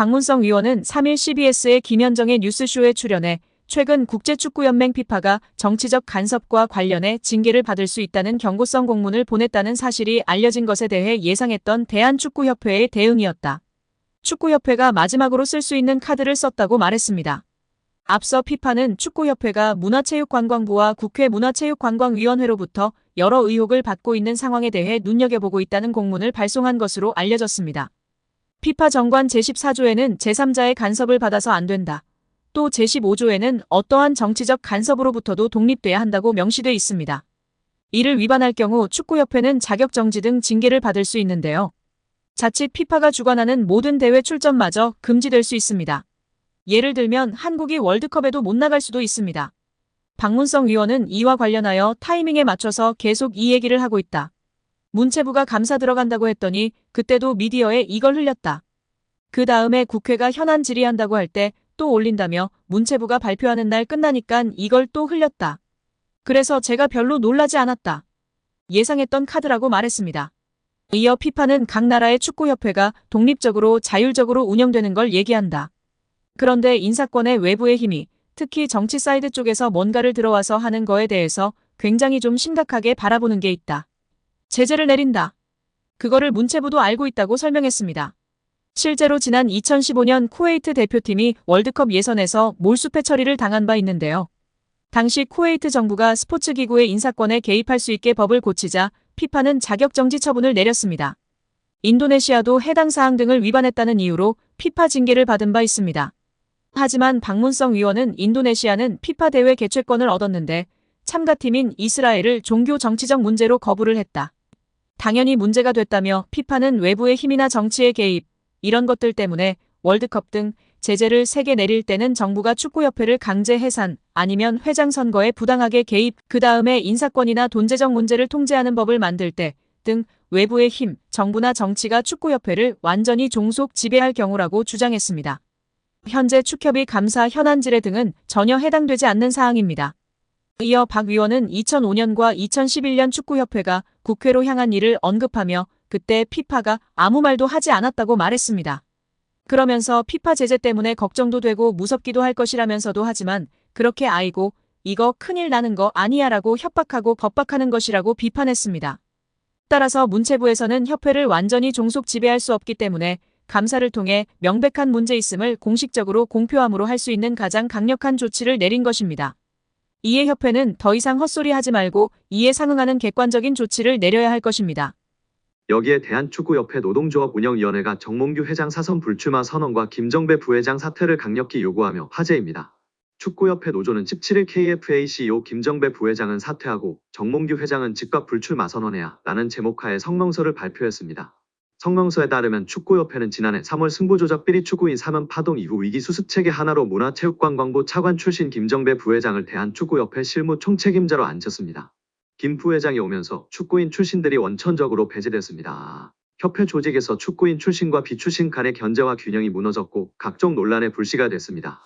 박문성 위원은 3일 CBS의 김현정의 뉴스쇼에 출연해 최근 국제축구연맹 피파가 정치적 간섭과 관련해 징계를 받을 수 있다는 경고성 공문을 보냈다는 사실이 알려진 것에 대해 예상했던 대한축구협회의 대응이었다. 축구협회가 마지막으로 쓸 수 있는 카드를 썼다고 말했습니다. 앞서 피파는 축구협회가 문화체육관광부와 국회 문화체육관광위원회로부터 여러 의혹을 받고 있는 상황에 대해 눈여겨보고 있다는 공문을 발송한 것으로 알려졌습니다. 피파 정관 제14조에는 제3자의 간섭을 받아서 안 된다. 또 제15조에는 어떠한 정치적 간섭으로부터도 독립돼야 한다고 명시돼 있습니다. 이를 위반할 경우 축구협회는 자격정지 등 징계를 받을 수 있는데요. 자칫 피파가 주관하는 모든 대회 출전마저 금지될 수 있습니다. 예를 들면 한국이 월드컵에도 못 나갈 수도 있습니다. 박문성 위원은 이와 관련하여 타이밍에 맞춰서 계속 이 얘기를 하고 있다. 문체부가 감사 들어간다고 했더니 그때도 미디어에 이걸 흘렸다. 그 다음에 국회가 현안 질의한다고 할 때 또 올린다며 문체부가 발표하는 날 끝나니깐 이걸 또 흘렸다. 그래서 제가 별로 놀라지 않았다. 예상했던 카드라고 말했습니다. 이어 피파는 각 나라의 축구협회가 독립적으로 자율적으로 운영되는 걸 얘기한다. 그런데 인사권의 외부의 힘이 특히 정치 사이드 쪽에서 뭔가를 들어와서 하는 거에 대해서 굉장히 좀 심각하게 바라보는 게 있다. 제재를 내린다. 그거를 문체부도 알고 있다고 설명했습니다. 실제로 지난 2015년 쿠웨이트 대표팀이 월드컵 예선에서 몰수패 처리를 당한 바 있는데요. 당시 쿠웨이트 정부가 스포츠기구의 인사권에 개입할 수 있게 법을 고치자 피파는 자격정지 처분을 내렸습니다. 인도네시아도 해당 사항 등을 위반했다는 이유로 피파 징계를 받은 바 있습니다. 하지만 박문성 위원은 인도네시아는 피파 대회 개최권을 얻었는데 참가팀인 이스라엘을 종교 정치적 문제로 거부를 했다. 당연히 문제가 됐다며 피파는 외부의 힘이나 정치의 개입, 이런 것들 때문에 월드컵 등 제재를 3개 내릴 때는 정부가 축구협회를 강제 해산 아니면 회장 선거에 부당하게 개입, 그 다음에 인사권이나 돈재정 문제를 통제하는 법을 만들 때 등 외부의 힘, 정부나 정치가 축구협회를 완전히 종속 지배할 경우라고 주장했습니다. 현재 축협의 감사 현안 질의 등은 전혀 해당되지 않는 사항입니다. 이어 박 위원은 2005년과 2011년 축구협회가 국회로 향한 일을 언급하며 그때 피파가 아무 말도 하지 않았다고 말했습니다. 그러면서 피파 제재 때문에 걱정도 되고 무섭기도 할 것이라면서도 하지만 그렇게 아이고 이거 큰일 나는 거 아니야 라고 협박하고 겁박하는 것이라고 비판했습니다. 따라서 문체부에서는 협회를 완전히 종속 지배할 수 없기 때문에 감사를 통해 명백한 문제 있음을 공식적으로 공표함으로 할 수 있는 가장 강력한 조치를 내린 것입니다. 이에 협회는 더 이상 헛소리 하지 말고 이에 상응하는 객관적인 조치를 내려야 할 것입니다. 여기에 대한축구협회 노동조합운영위원회가 정몽규 회장 사선 불출마 선언과 김정배 부회장 사퇴를 강력히 요구하며 화제입니다. 축구협회 노조는 17일 KFA CEO 김정배 부회장은 사퇴하고 정몽규 회장은 즉각 불출마 선언해야 라는 제목하에 성명서를 발표했습니다. 성명서에 따르면 축구협회는 지난해 3월 승부조작 비리 추구인 사면 파동 이후 위기 수습체계 하나로 문화체육관광부 차관 출신 김정배 부회장을 대한축구협회 실무 총책임자로 앉혔습니다. 김 부회장이 오면서 축구인 출신들이 원천적으로 배제됐습니다. 협회 조직에서 축구인 출신과 비출신 간의 견제와 균형이 무너졌고 각종 논란에 불씨가 됐습니다.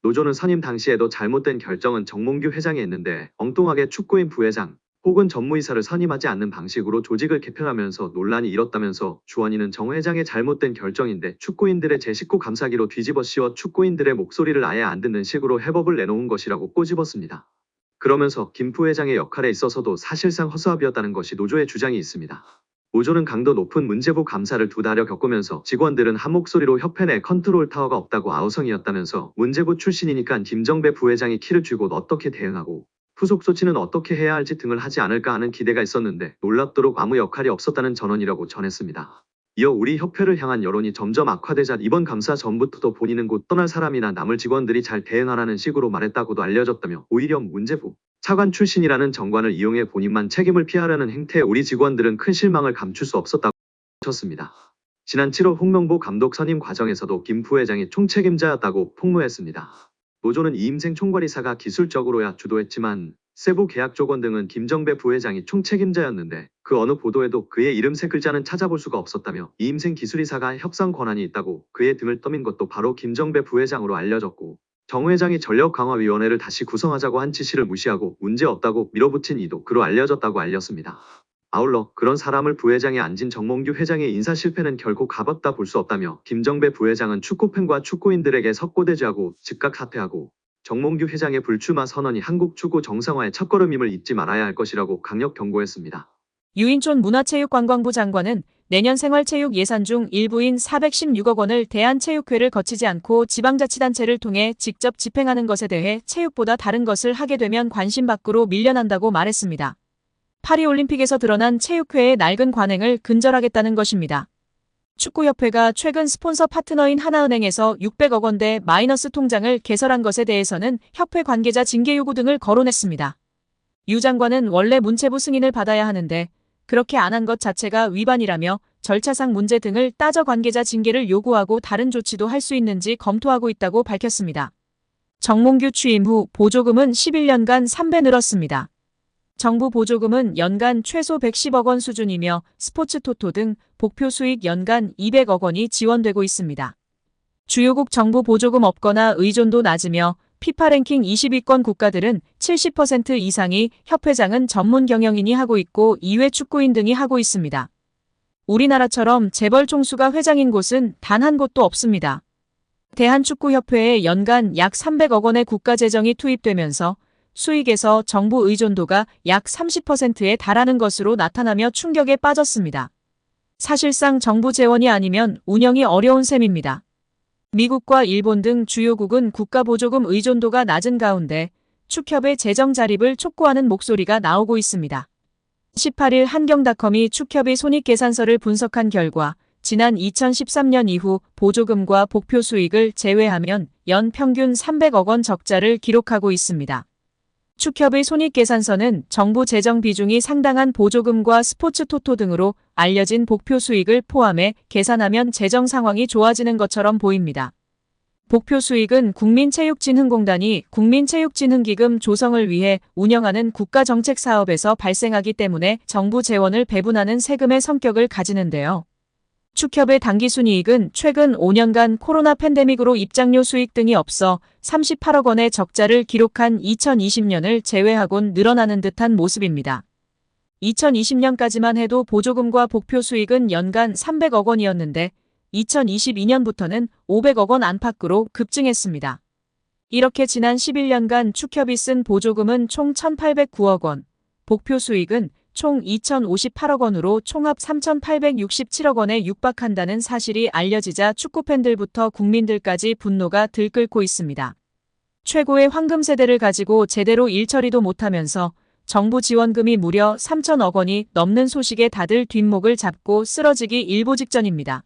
노조는 선임 당시에도 잘못된 결정은 정몽규 회장이 했는데 엉뚱하게 축구인 부회장 혹은 전무이사를 선임하지 않는 방식으로 조직을 개편하면서 논란이 일었다면서 주원이는 정 회장의 잘못된 결정인데 축구인들의 제19 감사기로 뒤집어 씌워 축구인들의 목소리를 아예 안 듣는 식으로 해법을 내놓은 것이라고 꼬집었습니다. 그러면서 김 부회장의 역할에 있어서도 사실상 허수아비였다는 것이 노조의 주장이 있습니다. 노조는 강도 높은 문체부 감사를 2달여 겪으면서 직원들은 한 목소리로 협회 내 컨트롤 타워가 없다고 아우성이었다면서 문체부 출신이니까 김정배 부회장이 키를 쥐고 어떻게 대응하고 후속 조치는 어떻게 해야 할지 등을 하지 않을까 하는 기대가 있었는데 놀랍도록 아무 역할이 없었다는 전언이라고 전했습니다. 이어 우리 협회를 향한 여론이 점점 악화되자 이번 감사 전부터도 본인은 곧 떠날 사람이나 남을 직원들이 잘 대응하라는 식으로 말했다고도 알려졌다며 오히려 문체부 차관 출신이라는 정관을 이용해 본인만 책임을 피하려는 행태에 우리 직원들은 큰 실망을 감출 수 없었다고 쳤습니다. 지난 7월 홍명보 감독 선임 과정에서도 김 부회장이 총책임자였다고 폭로했습니다. 노조는 이임생 총괄이사가 기술적으로야 주도했지만 세부 계약 조건 등은 김정배 부회장이 총책임자였는데 그 어느 보도에도 그의 이름 3글자는 찾아볼 수가 없었다며 이임생 기술이사가 협상 권한이 있다고 그의 등을 떠민 것도 바로 김정배 부회장으로 알려졌고 정 회장이 전력강화위원회를 다시 구성하자고 한 지시를 무시하고 문제없다고 밀어붙인 이도 그로 알려졌다고 알렸습니다. 아울러 그런 사람을 부회장에 앉힌 정몽규 회장의 인사 실패는 결코 가볍다 볼 수 없다며 김정배 부회장은 축구팬과 축구인들에게 석고대죄하고 즉각 사퇴하고 정몽규 회장의 불출마 선언이 한국 축구 정상화의 첫걸음임을 잊지 말아야 할 것이라고 강력 경고했습니다. 유인촌 문화체육관광부 장관은 내년 생활체육 예산 중 일부인 416억 원을 대한체육회를 거치지 않고 지방자치단체를 통해 직접 집행하는 것에 대해 체육보다 다른 것을 하게 되면 관심 밖으로 밀려난다고 말했습니다. 파리올림픽에서 드러난 체육회의 낡은 관행을 근절하겠다는 것입니다. 축구협회가 최근 스폰서 파트너인 하나은행에서 600억 원대 마이너스 통장을 개설한 것에 대해서는 협회 관계자 징계 요구 등을 거론했습니다. 유 장관은 원래 문체부 승인을 받아야 하는데 그렇게 안 한 것 자체가 위반이라며 절차상 문제 등을 따져 관계자 징계를 요구하고 다른 조치도 할 수 있는지 검토하고 있다고 밝혔습니다. 정몽규 취임 후 보조금은 11년간 3배 늘었습니다. 정부 보조금은 연간 최소 110억 원 수준이며 스포츠 토토 등 복표 수익 연간 200억 원이 지원되고 있습니다. 주요국 정부 보조금 없거나 의존도 낮으며 피파 랭킹 20위권 국가들은 70% 이상이 협회장은 전문 경영인이 하고 있고 이외 축구인 등이 하고 있습니다. 우리나라처럼 재벌 총수가 회장인 곳은 단 한 곳도 없습니다. 대한축구협회에 연간 약 300억 원의 국가재정이 투입되면서 수익에서 정부 의존도가 약 30%에 달하는 것으로 나타나며 충격에 빠졌습니다. 사실상 정부 재원이 아니면 운영이 어려운 셈입니다. 미국과 일본 등 주요국은 국가보조금 의존도가 낮은 가운데 축협의 재정 자립을 촉구하는 목소리가 나오고 있습니다. 18일 한경닷컴이 축협의 손익계산서를 분석한 결과 지난 2013년 이후 보조금과 복표 수익을 제외하면 연 평균 300억 원 적자를 기록하고 있습니다. 축협의 손익계산서는 정부 재정 비중이 상당한 보조금과 스포츠 토토 등으로 알려진 복표 수익을 포함해 계산하면 재정 상황이 좋아지는 것처럼 보입니다. 복표 수익은 국민체육진흥공단이 국민체육진흥기금 조성을 위해 운영하는 국가정책사업에서 발생하기 때문에 정부 재원을 배분하는 세금의 성격을 가지는데요. 축협의 당기순이익은 최근 5년간 코로나 팬데믹으로 입장료 수익 등이 없어 38억 원의 적자를 기록한 2020년을 제외하곤 늘어나는 듯한 모습입니다. 2020년까지만 해도 보조금과 복표 수익은 연간 300억 원이었는데 2022년부터는 500억 원 안팎으로 급증했습니다. 이렇게 지난 11년간 축협이 쓴 보조금은 총 1,809억 원, 복표 수익은 총 2,058억 원으로 총합 3,867억 원에 육박한다는 사실이 알려지자 축구팬들부터 국민들까지 분노가 들끓고 있습니다. 최고의 황금 세대를 가지고 제대로 일처리도 못하면서 정부 지원금이 무려 3,000억 원이 넘는 소식에 다들 뒷목을 잡고 쓰러지기 일보 직전입니다.